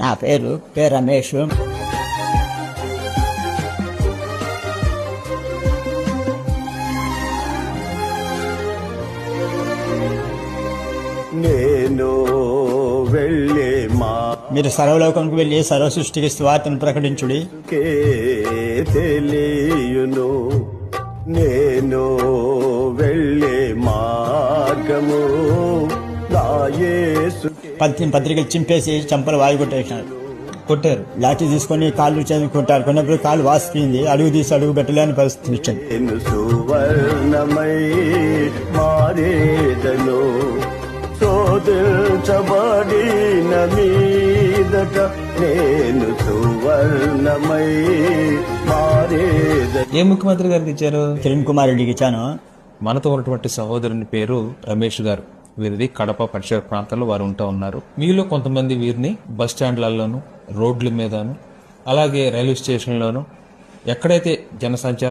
నా పేరు రమేష్. నేను వెళ్ళే మీరు సర్వలోకంకు వెళ్ళి సర్వ సృష్టికి స్వార్థను ప్రకటించుడి. తెలియును నేను వెళ్ళే మార్గము పత్రికలు చింపేసి చంపలు వాయి కొట్టారు. లాఠీ తీసుకొని కాళ్ళు కొట్టారు. కొన్నప్పుడు కాళ్ళు వాసిపోయింది. అడుగు తీసి అడుగు పెట్టలేని పరిస్థితి ఇచ్చాను. నేను సువర్ణమై మారేదను శోధించబడిన మీదట నేను సువర్ణమై మారేదను. ఏ ముఖ్యమంత్రి గారికి ఇచ్చారు? కిరణ్ కుమార్ రెడ్డికి ఇచ్చాను. మనతో ఉన్నటువంటి సహోదరుని పేరు రమేష్ గారు. వీరిది కడప పరిసర ప్రాంతాల్లో వారు ఉంటూ ఉన్నారు. మీలో కొంతమంది వీరిని బస్ స్టాండ్లలోను, రోడ్ల మీదను, అలాగే రైల్వే స్టేషన్లోను, ఎక్కడైతే జనసంచారం